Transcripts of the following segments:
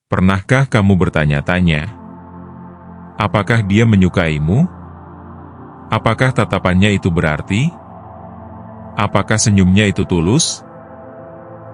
Pernahkah kamu bertanya-tanya, apakah dia menyukaimu? Apakah tatapannya itu berarti? Apakah senyumnya itu tulus?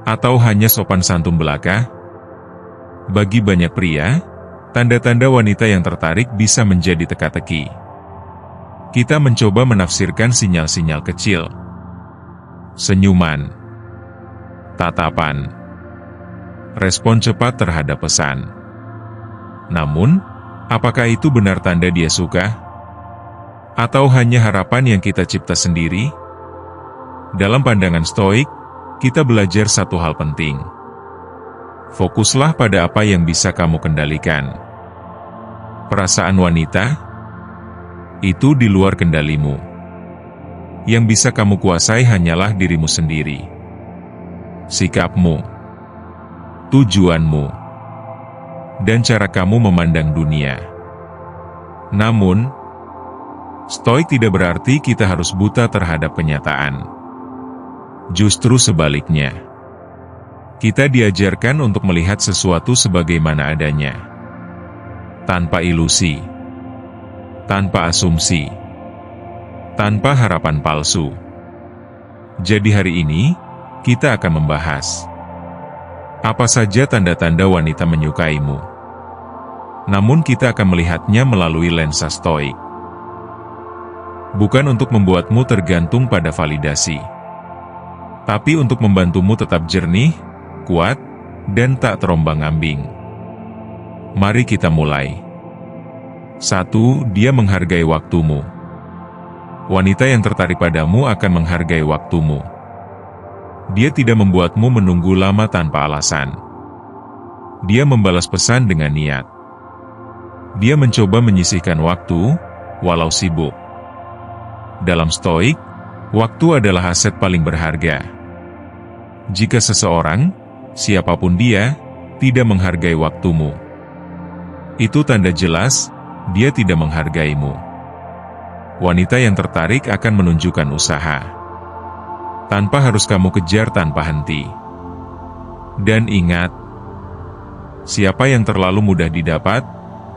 Atau hanya sopan santun belaka? Bagi banyak pria, tanda-tanda wanita yang tertarik bisa menjadi teka-teki. Kita mencoba menafsirkan sinyal-sinyal kecil. Senyuman, tatapan, respon cepat terhadap pesan. Namun, apakah itu benar tanda dia suka? Atau hanya harapan yang kita cipta sendiri? Dalam pandangan Stoik, kita belajar satu hal penting. Fokuslah pada apa yang bisa kamu kendalikan. Perasaan wanita, itu di luar kendalimu. Yang bisa kamu kuasai hanyalah dirimu sendiri. Sikapmu, tujuanmu, dan cara kamu memandang dunia. Namun, Stoik tidak berarti kita harus buta terhadap kenyataan. Justru sebaliknya. Kita diajarkan untuk melihat sesuatu sebagaimana adanya. Tanpa ilusi. Tanpa asumsi. Tanpa harapan palsu. Jadi hari ini, kita akan membahas apa saja tanda-tanda wanita menyukaimu. Namun kita akan melihatnya melalui lensa Stoik. Bukan untuk membuatmu tergantung pada validasi, tapi untuk membantumu tetap jernih, kuat, dan tak terombang-ambing. Mari kita mulai. 1. Dia menghargai waktumu. Wanita yang tertarik padamu akan menghargai waktumu. Dia tidak membuatmu menunggu lama tanpa alasan. Dia membalas pesan dengan niat. Dia mencoba menyisihkan waktu, walau sibuk. Dalam Stoik, waktu adalah aset paling berharga. Jika seseorang, siapapun dia, tidak menghargai waktumu, itu tanda jelas, dia tidak menghargaimu. Wanita yang tertarik akan menunjukkan usaha. Tanpa harus kamu kejar tanpa henti. Dan ingat, siapa yang terlalu mudah didapat,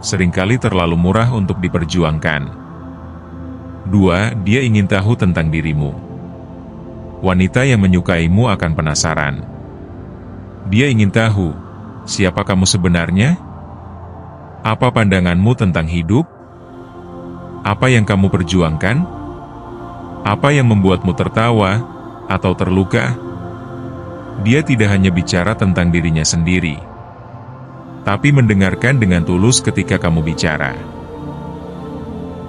seringkali terlalu murah untuk diperjuangkan. 2. Dia ingin tahu tentang dirimu. Wanita yang menyukaimu akan penasaran. Dia ingin tahu, siapa kamu sebenarnya? Apa pandanganmu tentang hidup? Apa yang kamu perjuangkan? Apa yang membuatmu tertawa atau terluka? Dia tidak hanya bicara tentang dirinya sendiri, tapi mendengarkan dengan tulus ketika kamu bicara.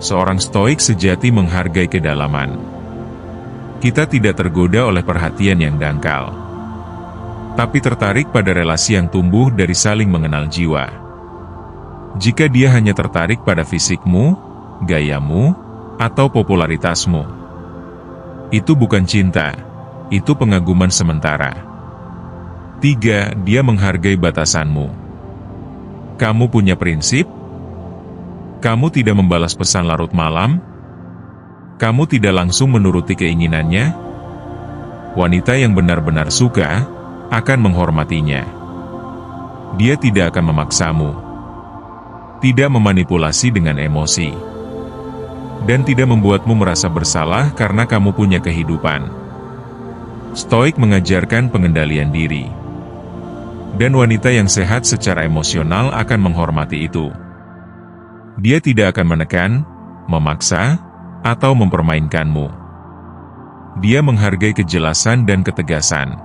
Seorang Stoik sejati menghargai kedalaman. Kita tidak tergoda oleh perhatian yang dangkal, tapi tertarik pada relasi yang tumbuh dari saling mengenal jiwa. Jika dia hanya tertarik pada fisikmu, gayamu, atau popularitasmu, itu bukan cinta, itu pengaguman sementara. 3. Dia menghargai batasanmu. Kamu punya prinsip? Kamu tidak membalas pesan larut malam? Kamu tidak langsung menuruti keinginannya? Wanita yang benar-benar suka akan menghormatinya. Dia tidak akan memaksamu, tidak memanipulasi dengan emosi, dan tidak membuatmu merasa bersalah karena kamu punya kehidupan. Stoik mengajarkan pengendalian diri. Dan wanita yang sehat secara emosional akan menghormati itu. Dia tidak akan menekan, memaksa, atau mempermainkanmu. Dia menghargai kejelasan dan ketegasan.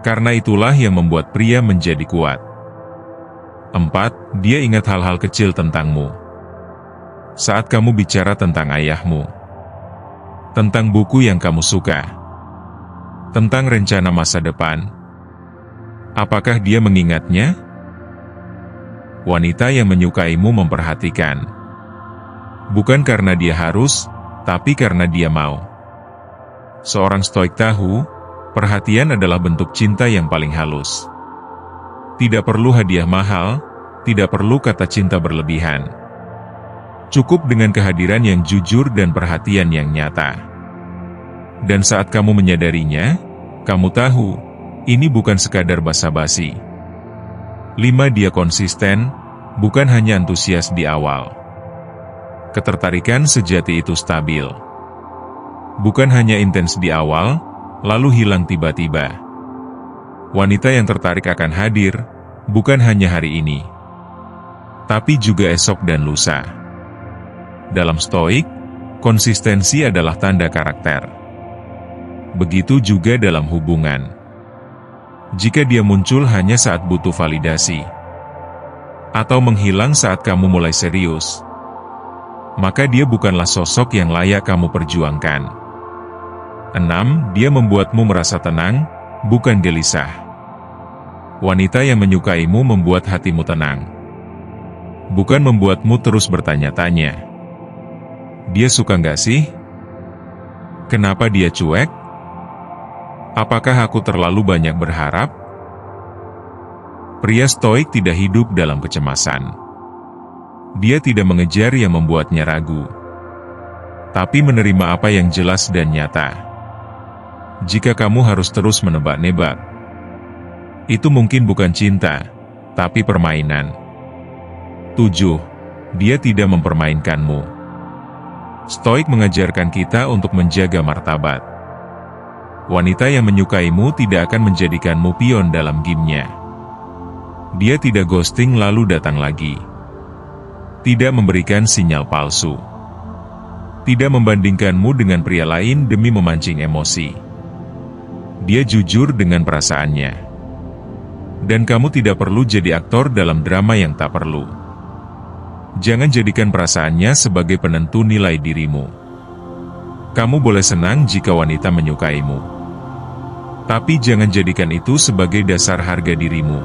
Karena itulah yang membuat pria menjadi kuat. 4. Dia ingat hal-hal kecil tentangmu. Saat kamu bicara tentang ayahmu, tentang buku yang kamu suka, tentang rencana masa depan, apakah dia mengingatnya? Wanita yang menyukaimu memperhatikan. Bukan karena dia harus, tapi karena dia mau. Seorang Stoik tahu, perhatian adalah bentuk cinta yang paling halus. Tidak perlu hadiah mahal, tidak perlu kata cinta berlebihan. Cukup dengan kehadiran yang jujur dan perhatian yang nyata. Dan saat kamu menyadarinya, kamu tahu, ini bukan sekadar basa-basi. 5. Dia konsisten, bukan hanya antusias di awal. Ketertarikan sejati itu stabil. Bukan hanya intens di awal, lalu hilang tiba-tiba. Wanita yang tertarik akan hadir, bukan hanya hari ini, tapi juga esok dan lusa. Dalam Stoik, konsistensi adalah tanda karakter. Begitu juga dalam hubungan. Jika dia muncul hanya saat butuh validasi, atau menghilang saat kamu mulai serius, maka dia bukanlah sosok yang layak kamu perjuangkan. 6. Dia membuatmu merasa tenang, bukan gelisah. Wanita yang menyukaimu membuat hatimu tenang, bukan membuatmu terus bertanya-tanya. Dia suka nggak sih? Kenapa dia cuek? Apakah aku terlalu banyak berharap? Pria Stoik tidak hidup dalam kecemasan. Dia tidak mengejar yang membuatnya ragu, tapi menerima apa yang jelas dan nyata. Jika kamu harus terus menebak-nebak, itu mungkin bukan cinta, tapi permainan. 7. Dia tidak mempermainkanmu. Stoik mengajarkan kita untuk menjaga martabat. Wanita yang menyukaimu tidak akan menjadikanmu pion dalam gamenya. Dia tidak ghosting lalu datang lagi. Tidak memberikan sinyal palsu. Tidak membandingkanmu dengan pria lain demi memancing emosi. Dia jujur dengan perasaannya. Dan kamu tidak perlu jadi aktor dalam drama yang tak perlu. Jangan jadikan perasaannya sebagai penentu nilai dirimu. Kamu boleh senang jika wanita menyukaimu, tapi jangan jadikan itu sebagai dasar harga dirimu.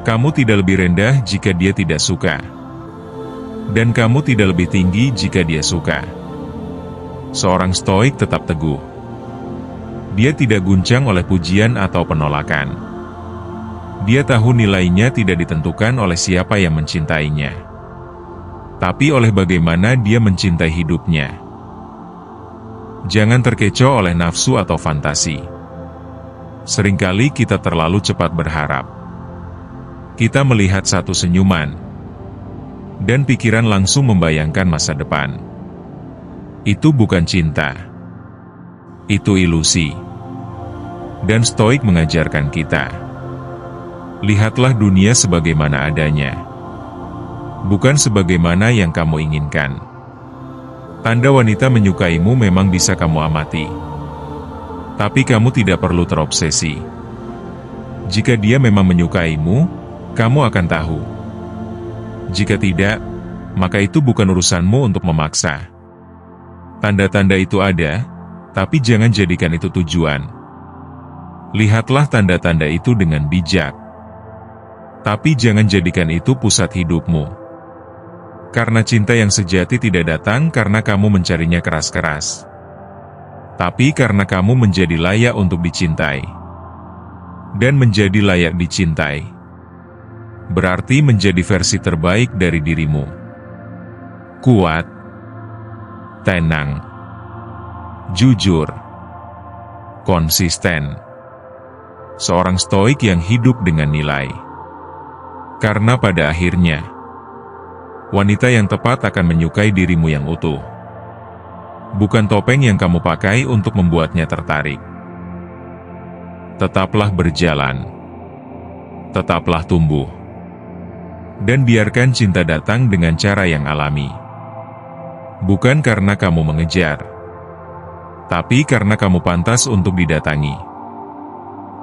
Kamu tidak lebih rendah jika dia tidak suka, dan kamu tidak lebih tinggi jika dia suka. Seorang Stoik tetap teguh. Dia tidak guncang oleh pujian atau penolakan. Dia tahu nilainya tidak ditentukan oleh siapa yang mencintainya, tapi oleh bagaimana dia mencintai hidupnya. Jangan terkecoh oleh nafsu atau fantasi. Seringkali kita terlalu cepat berharap. Kita melihat satu senyuman, dan pikiran langsung membayangkan masa depan. Itu bukan cinta. Itu ilusi. Dan Stoik mengajarkan kita, lihatlah dunia sebagaimana adanya, bukan sebagaimana yang kamu inginkan. Tanda wanita menyukaimu memang bisa kamu amati, tapi kamu tidak perlu terobsesi. Jika dia memang menyukaimu, kamu akan tahu. Jika tidak, maka itu bukan urusanmu untuk memaksa. Tanda-tanda itu ada, tapi jangan jadikan itu tujuan. Lihatlah tanda-tanda itu dengan bijak, tapi jangan jadikan itu pusat hidupmu. Karena cinta yang sejati tidak datang karena kamu mencarinya keras-keras, tapi karena kamu menjadi layak untuk dicintai. Dan menjadi layak dicintai berarti menjadi versi terbaik dari dirimu. Kuat, tenang, jujur, konsisten. Seorang Stoik yang hidup dengan nilai. Karena pada akhirnya, wanita yang tepat akan menyukai dirimu yang utuh. Bukan topeng yang kamu pakai untuk membuatnya tertarik. Tetaplah berjalan. Tetaplah tumbuh. Dan biarkan cinta datang dengan cara yang alami. Bukan karena kamu mengejar, tapi karena kamu pantas untuk didatangi.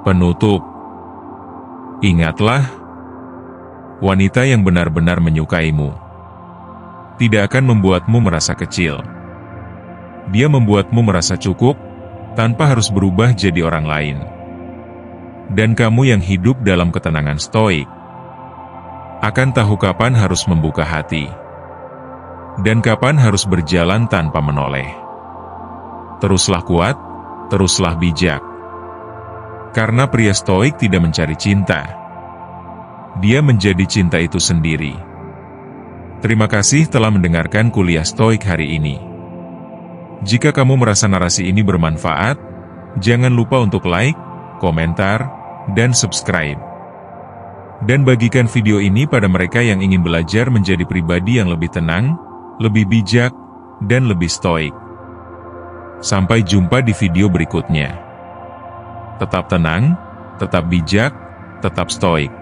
Penutup. Ingatlah, wanita yang benar-benar menyukaimu tidak akan membuatmu merasa kecil. Dia membuatmu merasa cukup, tanpa harus berubah jadi orang lain. Dan kamu yang hidup dalam ketenangan Stoik akan tahu kapan harus membuka hati, dan kapan harus berjalan tanpa menoleh. Teruslah kuat, teruslah bijak. Karena pria Stoik tidak mencari cinta. Dia menjadi cinta itu sendiri. Terima kasih telah mendengarkan kuliah Stoik hari ini. Jika kamu merasa narasi ini bermanfaat, jangan lupa untuk like, komentar, dan subscribe. Dan bagikan video ini pada mereka yang ingin belajar menjadi pribadi yang lebih tenang, lebih bijak, dan lebih stoik. Sampai jumpa di video berikutnya. Tetap tenang, tetap bijak, tetap stoik.